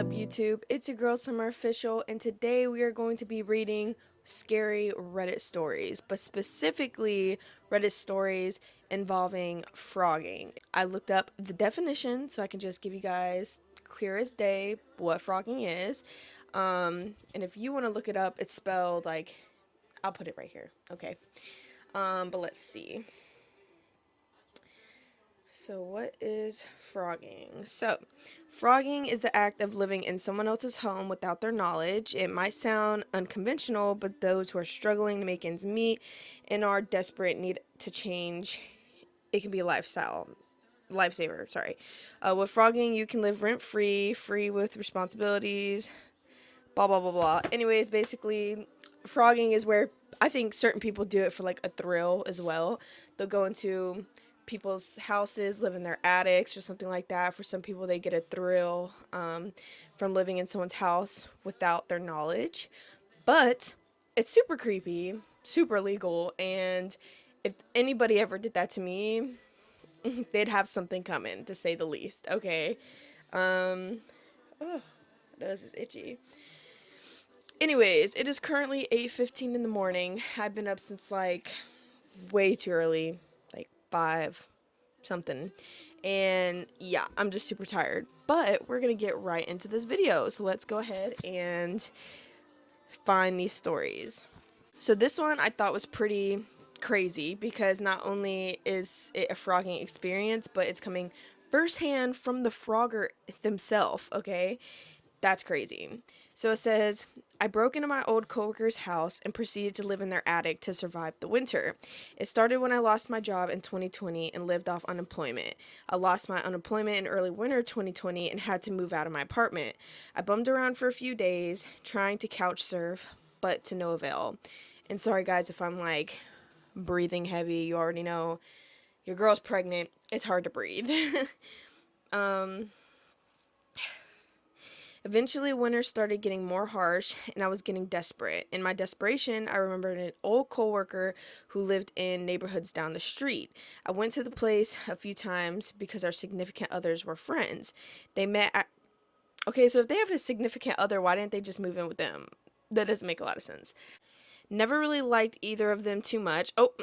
up, YouTube? It's your girl Summer Official, and today we are going to be reading scary Reddit stories, but specifically Reddit stories involving frogging. I looked up the definition so I can just give you guys clear as day what frogging is. And if you want to look it up, it's spelled like I'll put it right here. Okay. But let's see. So, what is frogging? So, frogging is the act of living in someone else's home without their knowledge. It might sound unconventional, but those who are struggling to make ends meet and are desperate need to change, it can be a lifesaver. Sorry. With frogging, you can live rent free, free with responsibilities, blah blah blah blah. Anyways, basically, frogging is where I think certain people do it for like a thrill as well. They'll go into people's houses, live in their attics or something like that. For some people, they get a thrill from living in someone's house without their knowledge. But it's super creepy, super illegal, and if anybody ever did that to me, they'd have something coming, to say the least. Okay. Oh, that was just itchy. Anyways, it is currently 8:15 in the morning. I've been up since like way too early, like 5 something. And yeah, I'm just super tired. But we're going to get right into this video. So let's go ahead and find these stories. So this one I thought was pretty crazy because not only is it a frogging experience, but it's coming firsthand from the frogger themselves, okay? That's crazy. So it says, I broke into my old coworker's house and proceeded to live in their attic to survive the winter. It started when I lost my job in 2020 and lived off unemployment. I lost my unemployment in early winter 2020 and had to move out of my apartment. I bummed around for a few days, trying to couch surf, but to no avail. And sorry guys if I'm like breathing heavy, you already know your girl's pregnant. It's hard to breathe. um Eventually, winter started getting more harsh, and I was getting desperate. In my desperation, I remembered an old coworker who lived in neighborhoods down the street. I went to the place a few times because our significant others were friends. They met at... Okay, so if they have a significant other, why didn't they just move in with them? That doesn't make a lot of sense. Never really liked either of them too much. Oh,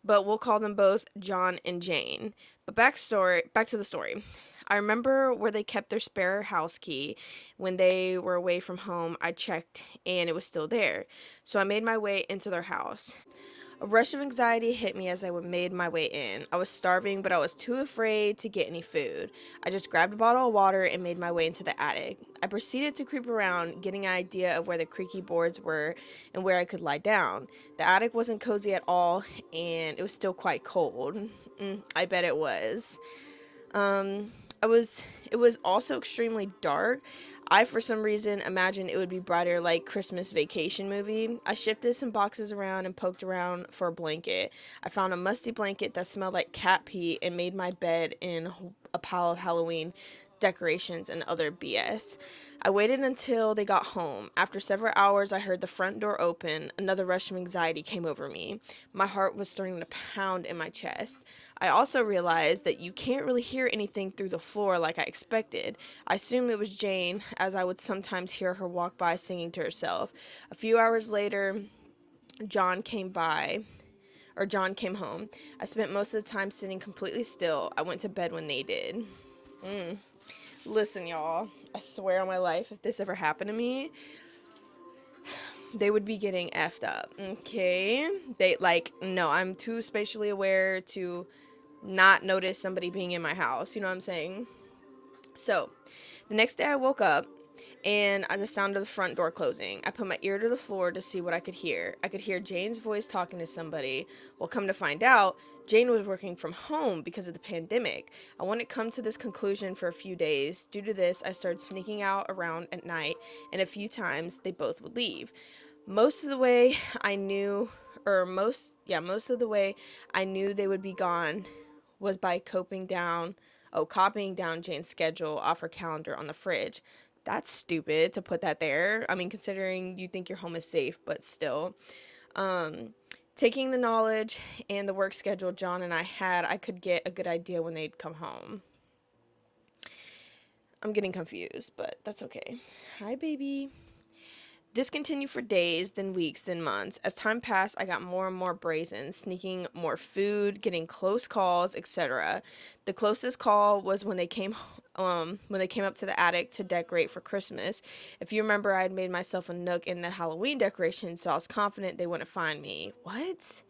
but we'll call them both John and Jane. But back to the story. I remember where they kept their spare house key. When they were away from home, I checked and it was still there. So I made my way into their house. A rush of anxiety hit me as I made my way in. I was starving, but I was too afraid to get any food. I just grabbed a bottle of water and made my way into the attic. I proceeded to creep around, getting an idea of where the creaky boards were and where I could lie down. The attic wasn't cozy at all, and it was still quite cold. I bet it was. Um, it was also extremely dark. I, for some reason, imagined it would be brighter like Christmas Vacation movie. I shifted some boxes around and poked around for a blanket. I found a musty blanket that smelled like cat pee and made my bed in a pile of Halloween decorations and other BS. I waited until they got home. After several hours, I heard the front door open. Another rush of anxiety came over me. My heart was starting to pound in my chest. I also realized that you can't really hear anything through the floor like I expected. I assumed it was Jane, as I would sometimes hear her walk by singing to herself. A few hours later, John came by. John came home. I spent most of the time sitting completely still. I went to bed when they did. Listen, y'all, I swear on my life, if this ever happened to me, they would be getting effed up, okay? No, I'm too spatially aware to not notice somebody being in my house, you know what I'm saying? So, the next day I woke up and the sound of the front door closing. I put my ear to the floor to see what I could hear. I could hear Jane's voice talking to somebody. Well, come to find out, Jane was working from home because of the pandemic. I wouldn't come to this conclusion for a few days. Due to this, I started sneaking out around at night, and a few times they both would leave. Most of the way I knew, most of the way I knew they would be gone was by copying down Jane's schedule off her calendar on the fridge. That's stupid to put that there. I mean, considering you think your home is safe, but still. Um, Taking the knowledge and the work schedule John and I had, I could get a good idea when they'd come home. I'm getting confused, but that's okay. Hi, baby. This continued for days, then weeks, then months. As time passed, I got more and more brazen, sneaking more food, getting close calls, etc. The closest call was when they came up to the attic to decorate for Christmas. If you remember, I had made myself a nook in the Halloween decoration, so I was confident they wouldn't find me. What?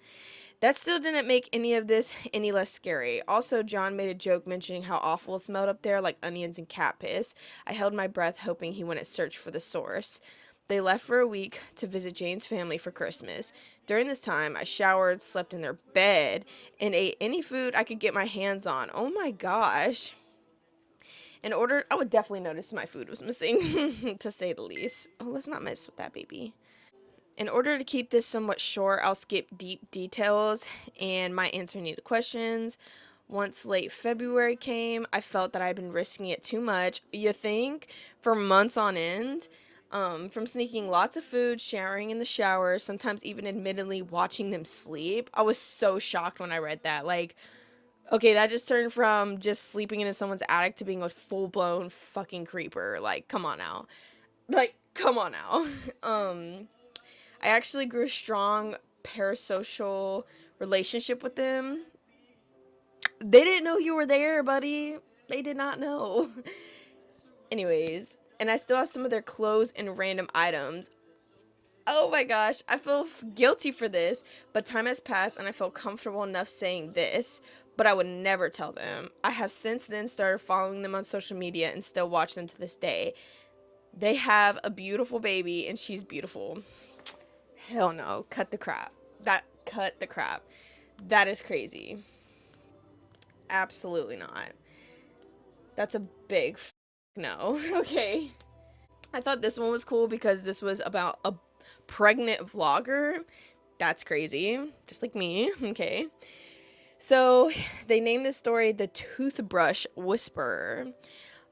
That still didn't make any of this any less scary. Also, John made a joke mentioning how awful it smelled up there, like onions and cat piss. I held my breath, hoping he wouldn't search for the source. They left for a week to visit Jane's family for Christmas. During this time, I showered, slept in their bed, and ate any food I could get my hands on. Oh my gosh. I would definitely notice my food was missing, to say the least. Oh, let's not mess with that baby. In order to keep this somewhat short, I'll skip deep details and my answer needed questions. Once late February came, I felt that I'd been risking it too much. You think? For months on end. From sneaking lots of food, showering in the shower, sometimes even admittedly watching them sleep. I was so shocked when I read that. Like, okay, that just turned from just sleeping in someone's attic to being a full blown fucking creeper. Like, come on now. Like, come on now. um, I actually grew a strong parasocial relationship with them. They didn't know you were there, buddy. They did not know. Anyways, and I still have some of their clothes and random items. Oh my gosh, I feel guilty for this, but time has passed and I feel comfortable enough saying this, but I would never tell them. I have since then started following them on social media and still watch them to this day. They have a beautiful baby and she's beautiful. Hell no, cut the crap. Cut the crap. That is crazy. Absolutely not. That's a big no. Okay. I thought this one was cool because this was about a pregnant vlogger. That's crazy. Just like me. Okay. So they named this story The Toothbrush Whisperer.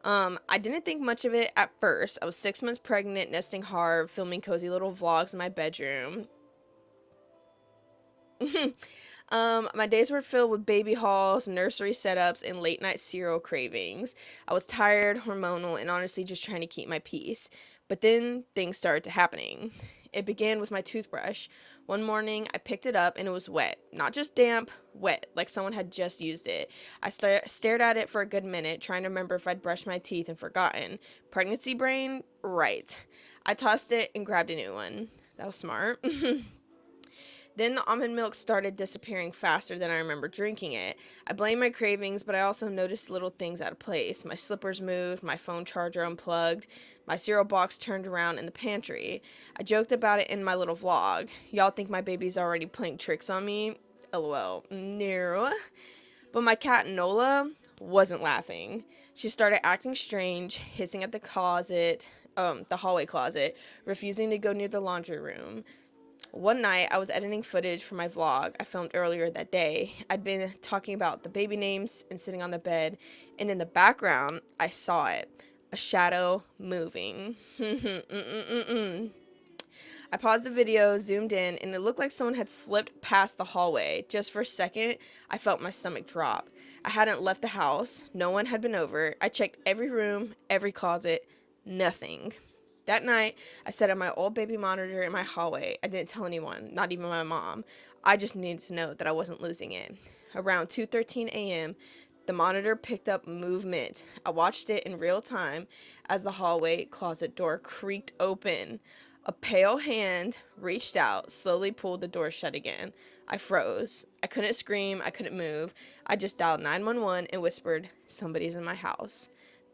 I didn't think much of it at first. I was 6 months pregnant, nesting hard, filming cozy little vlogs in my bedroom. My days were filled with baby hauls, nursery setups, and late night cereal cravings. I was tired, hormonal, and honestly just trying to keep my peace. But then things started happening. It began with my toothbrush. One morning, I picked it up and it was wet. Not just damp, wet, like someone had just used it. I stared at it for a good minute, trying to remember if I'd brushed my teeth and forgotten. Pregnancy brain? Right. I tossed it and grabbed a new one. That was smart. Then the almond milk started disappearing faster than I remember drinking it. I blamed my cravings, but I also noticed little things out of place. My slippers moved, my phone charger unplugged, my cereal box turned around in the pantry. I joked about it in my little vlog. Y'all think my baby's already playing tricks on me? LOL. No. But my cat Nola wasn't laughing. She started acting strange, hissing at the hallway closet, refusing to go near the laundry room. One night, I was editing footage for my vlog I filmed earlier that day. I'd been talking about the baby names and sitting on the bed, and in the background, I saw it. A shadow moving. I paused the video, zoomed in, and it looked like someone had slipped past the hallway. Just for a second, I felt my stomach drop. I hadn't left the house. No one had been over. I checked every room, every closet. Nothing. That night, I set up my old baby monitor in my hallway. I didn't tell anyone, not even my mom. I just needed to know that I wasn't losing it. Around 2:13 a.m., the monitor picked up movement. I watched it in real time as the hallway closet door creaked open. A pale hand reached out, slowly pulled the door shut again. I froze. I couldn't scream, I couldn't move. I just dialed 911 and whispered, "Somebody's in my house."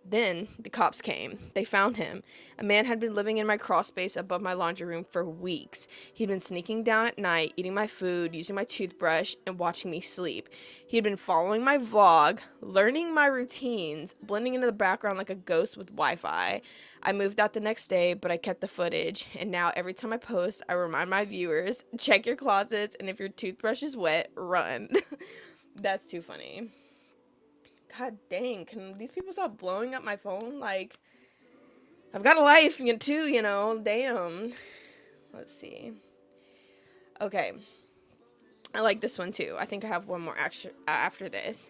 Then the cops came. They found him. A man had been living in my crawl space above my laundry room for weeks. He'd been sneaking down at night, eating my food, using my toothbrush, and watching me sleep. He had been following my vlog, learning my routines, blending into the background like a ghost with Wi-Fi. I moved out the next day, but I kept the footage, and now every time I post, I remind my viewers, check your closets, and if your toothbrush is wet, run. That's too funny. God dang, can these people stop blowing up my phone? Like, I've got a life, too, damn. Let's see. Okay, I like this one too. I think I have one more after this.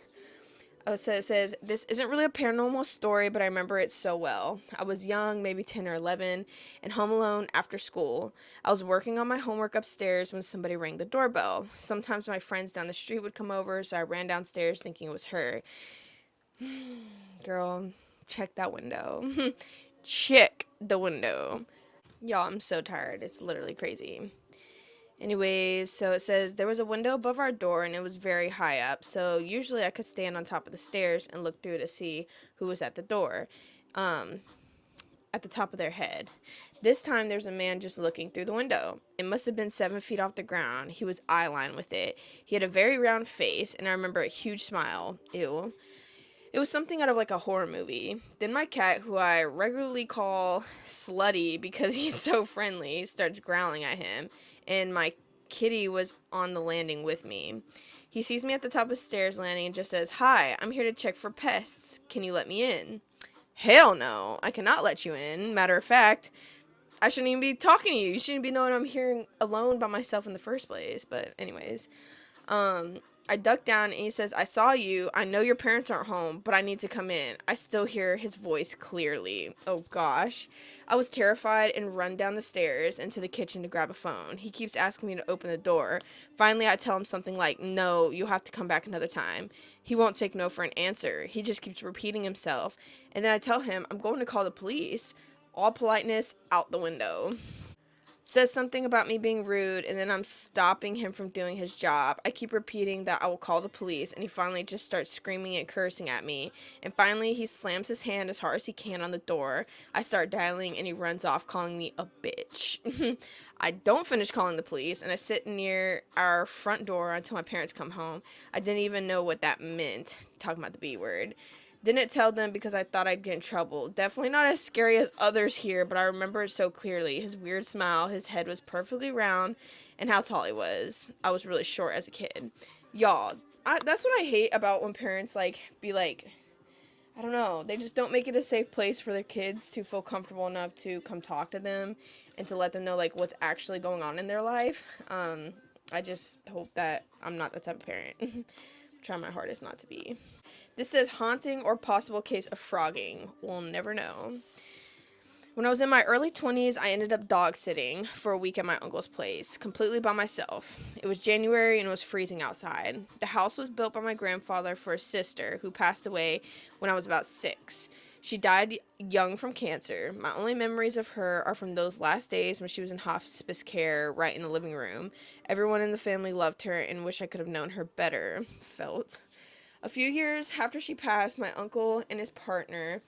Oh, so it says, this isn't really a paranormal story, but I remember it so well. I was young, maybe 10 or 11, and home alone after school. I was working on my homework upstairs when somebody rang the doorbell. Sometimes my friends down the street would come over, so I ran downstairs thinking it was her. Girl, check that window. Check the window. Y'all, I'm so tired. It's literally crazy. Anyways, so it says there was a window above our door and it was very high up. So usually I could stand on top of the stairs and look through to see who was at the door, um, at the top of their head. This time there's a man just looking through the window. It must have been 7 feet off the ground. He was eye line with it. He had a very round face and I remember a huge smile. Ew. It was something out of like a horror movie. Then my cat, who I regularly call Slutty because he's so friendly, starts growling at him, and my kitty was on the landing with me. He sees me at the top of the stairs landing and just says, "Hi, I'm here to check for pests. Can you let me in?" Hell no, I cannot let you in. Matter of fact, I shouldn't even be talking to you. You shouldn't be knowing I'm here alone by myself in the first place. But anyways, um, I duck down and he says, "I saw you. I know your parents aren't home, but I need to come in." I still hear his voice clearly. Oh gosh. I was terrified and run down the stairs into the kitchen to grab a phone. He keeps asking me to open the door. Finally, I tell him something like, "No, you'll have to come back another time." He won't take no for an answer. He just keeps repeating himself. And then I tell him I'm going to call the police. All politeness out the window. Says something about me being rude, and then I'm stopping him from doing his job. I keep repeating that I will call the police, and he finally just starts screaming and cursing at me. And finally, he slams his hand as hard as he can on the door. I start dialing, and he runs off, calling me a bitch. I don't finish calling the police, and I sit near our front door until my parents come home. I didn't even know what that meant, talking about the B word. Didn't tell them because I thought I'd get in trouble. Definitely not as scary as others here, but I remember it so clearly. His weird smile, his head was perfectly round, and how tall he was. I was really short as a kid. Y'all, that's what I hate about when parents, like, be like, I don't know, they just don't make it a safe place for their kids to feel comfortable enough to come talk to them and to let them know, like, what's actually going on in their life. I just hope that I'm not that type of parent. Try my hardest not to be. This says haunting or possible case of frogging. We'll never know. When I was in my early 20s, I ended up dog sitting for a week at my uncle's place, completely by myself. It was January and it was freezing outside. The house was built by my grandfather for his sister, who passed away when I was about 6. She died young from cancer. My only memories of her are from those last days when she was in hospice care right in the living room. Everyone in the family loved her and wish I could have known her better. Felt. A few years after she passed, my uncle and his partner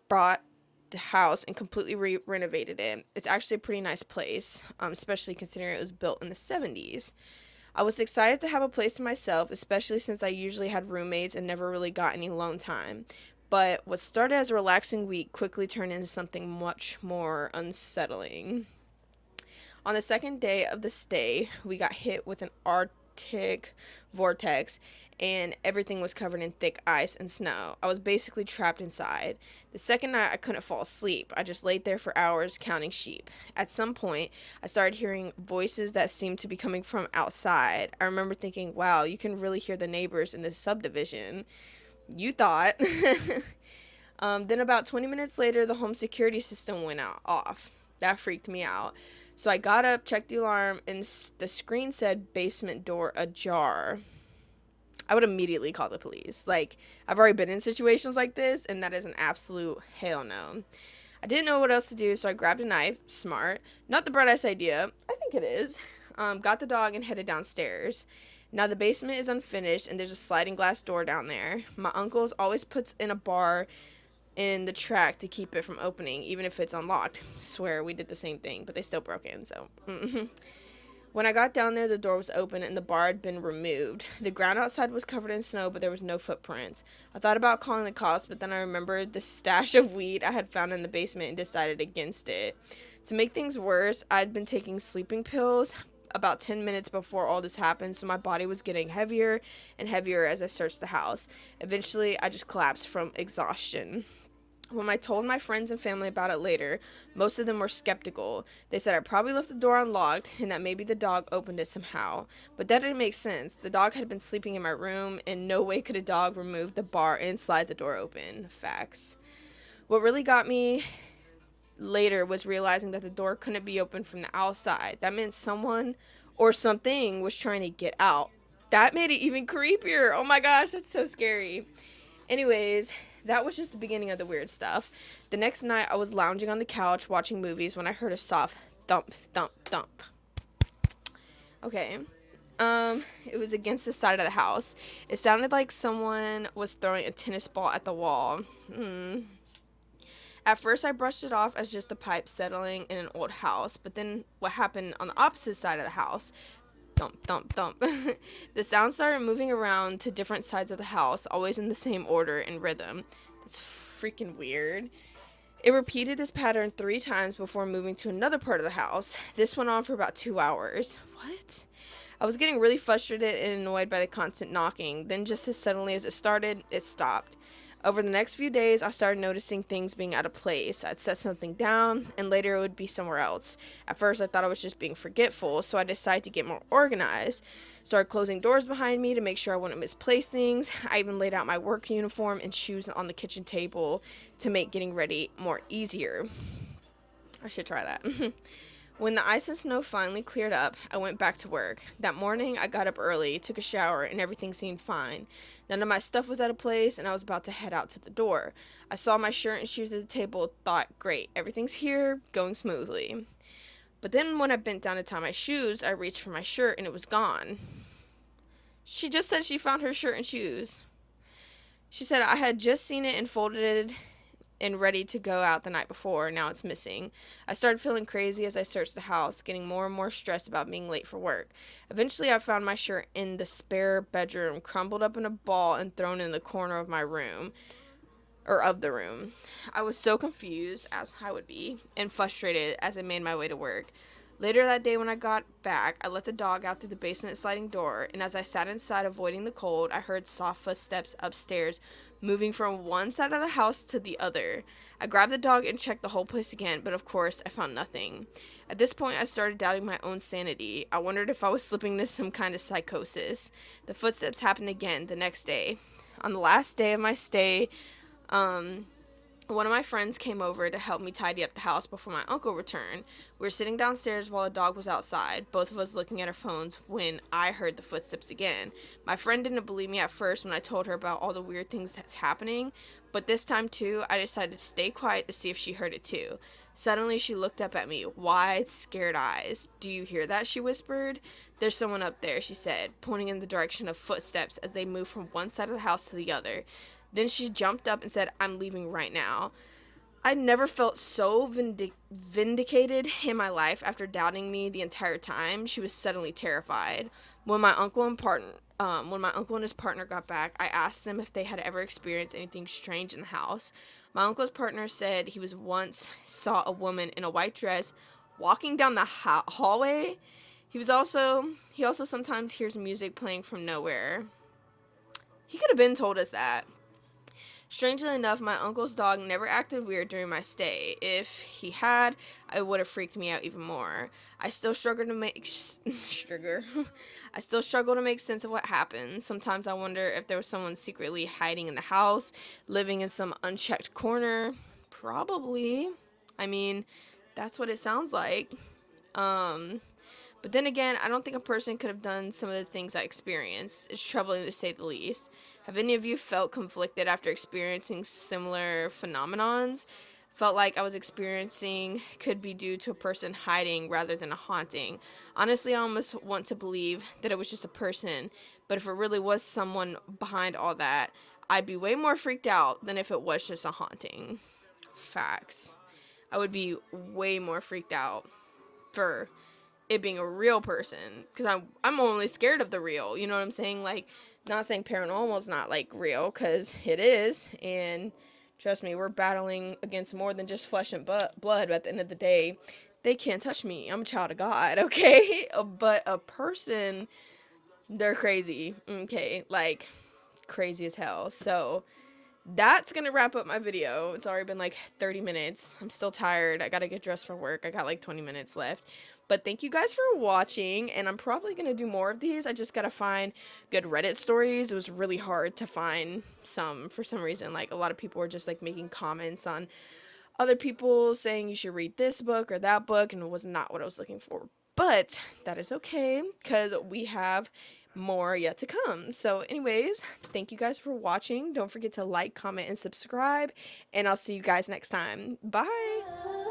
bought the house and completely renovated it. It's actually a pretty nice place, especially considering it was built in the 70s. I was excited to have a place to myself, especially since I usually had roommates and never really got any alone time. But what started as a relaxing week quickly turned into something much more unsettling. On the second day of the stay, we got hit with an Arctic vortex and everything was covered in thick ice and snow. I was basically trapped inside. The second night, I couldn't fall asleep. I just laid there for hours counting sheep. At some point, I started hearing voices that seemed to be coming from outside. I remember thinking, wow, you can really hear the neighbors in this subdivision. You thought. Then about 20 minutes later, the home security system went off. That freaked me out. So I got up, checked the alarm, and the screen said basement door ajar. I would immediately call the police. Like, I've already been in situations like this, and that is an absolute hell no. I didn't know what else to do, so I grabbed a knife. Smart. Not the brightest idea. I think it is. Got the dog and headed downstairs. Now the basement is unfinished, and there's a sliding glass door down there. My uncle's always puts in a bar in the track to keep it from opening, even if it's unlocked. Swear we did the same thing, but they still broke in, so. When I got down there, the door was open and the bar had been removed. The ground outside was covered in snow, but there was no footprints. I thought about calling the cops, but then I remembered the stash of weed I had found in the basement and decided against it. To make things worse, I'd been taking sleeping pills about 10 minutes before all this happened, so my body was getting heavier and heavier as I searched the house. Eventually, I just collapsed from exhaustion. When I told my friends and family about it later, most of them were skeptical. They said I probably left the door unlocked and that maybe the dog opened it somehow. But that didn't make sense. The dog had been sleeping in my room, and no way could a dog remove the bar and slide the door open. Facts. What really got me later was realizing that the door couldn't be opened from the outside. That meant someone or something was trying to get out. That made it even creepier. Oh my gosh, that's so scary. Anyways, that was just the beginning of the weird stuff. The next night, I was lounging on the couch watching movies when I heard a soft thump, thump, thump. Okay. It was against the side of the house. It sounded like someone was throwing a tennis ball at the wall. At first, I brushed it off as just the pipe settling in an old house, but then what happened on the opposite side of the house? Thump, thump, thump. The sound started moving around to different sides of the house, always in the same order and rhythm. That's freaking weird. It repeated this pattern 3 times before moving to another part of the house. This went on for about 2 hours. What? I was getting really frustrated and annoyed by the constant knocking. Then, just as suddenly as it started, it stopped. Over the next few days, I started noticing things being out of place. I'd set something down, and later it would be somewhere else. At first, I thought I was just being forgetful, so I decided to get more organized. Started closing doors behind me to make sure I wouldn't misplace things. I even laid out my work uniform and shoes on the kitchen table to make getting ready more easier. I should try that. When the ice and snow finally cleared up, I went back to work. That morning, I got up early, took a shower, and everything seemed fine. None of my stuff was out of place, and I was about to head out to the door. I saw my shirt and shoes at the table, thought, great, everything's here, going smoothly. But then when I bent down to tie my shoes, I reached for my shirt, and it was gone. She just said she found her shirt and shoes. She said I had just seen it and folded it and ready to go out the night before. Now it's missing. I started feeling crazy as I searched the house, getting more and more stressed about being late for work. Eventually, I found my shirt in the spare bedroom, crumbled up in a ball and thrown in the corner of my room, or of the room. I was so confused, as I would be, and frustrated as I made my way to work. Later that day when I got back, I let the dog out through the basement sliding door, and as I sat inside avoiding the cold, I heard soft footsteps upstairs, moving from one side of the house to the other. I grabbed the dog and checked the whole place again, but of course, I found nothing. At this point, I started doubting my own sanity. I wondered if I was slipping into some kind of psychosis. The footsteps happened again the next day. On the last day of my stay, one of my friends came over to help me tidy up the house before my uncle returned. We were sitting downstairs while the dog was outside, both of us looking at our phones when I heard the footsteps again. My friend didn't believe me at first when I told her about all the weird things that's happening, but this time too, I decided to stay quiet to see if she heard it too. Suddenly, she looked up at me, wide, scared eyes. "Do you hear that?" she whispered. "There's someone up there," she said, pointing in the direction of footsteps as they moved from one side of the house to the other. Then she jumped up and said, "I'm leaving right now." I never felt so vindicated in my life after doubting me the entire time. She was suddenly terrified. When my uncle and his partner got back, I asked them if they had ever experienced anything strange in the house. My uncle's partner said he was once saw a woman in a white dress walking down the hallway. He also sometimes hears music playing from nowhere. He could have been told us that. Strangely enough, my uncle's dog never acted weird during my stay. If he had, it would have freaked me out even more. I still struggle to make I still struggle to make sense of what happened. Sometimes I wonder if there was someone secretly hiding in the house, living in some unchecked corner. Probably. I mean, that's what it sounds like. But then again, I don't think a person could have done some of the things I experienced. It's troubling to say the least. Have any of you felt conflicted after experiencing similar phenomenons? Felt like I was experiencing could be due to a person hiding rather than a haunting. Honestly, I almost want to believe that it was just a person, but if it really was someone behind all that, I'd be way more freaked out than if it was just a haunting. Facts. I would be way more freaked out for it being a real person, because I'm only scared of the real, you know what I'm saying? Like, not saying paranormal's not like real, because it is, and trust me, we're battling against more than just flesh and blood, but at the end of the day, they can't touch me. I'm a child of God, okay? But a person, they're crazy, okay? Like, crazy as hell. So that's gonna wrap up my video. It's already been like 30 minutes. I'm still tired. I gotta get dressed for work. I got like 20 minutes left. But thank you guys for watching, and I'm probably gonna do more of these. I just gotta find good Reddit stories. It was really hard to find some for some reason. Like, a lot of people were just like making comments on other people saying you should read this book or that book, and it was not what I was looking for. But that is okay, because we have more yet to come. So, anyways, thank you guys for watching. Don't forget to like, comment, and subscribe, and I'll see you guys next time. Bye!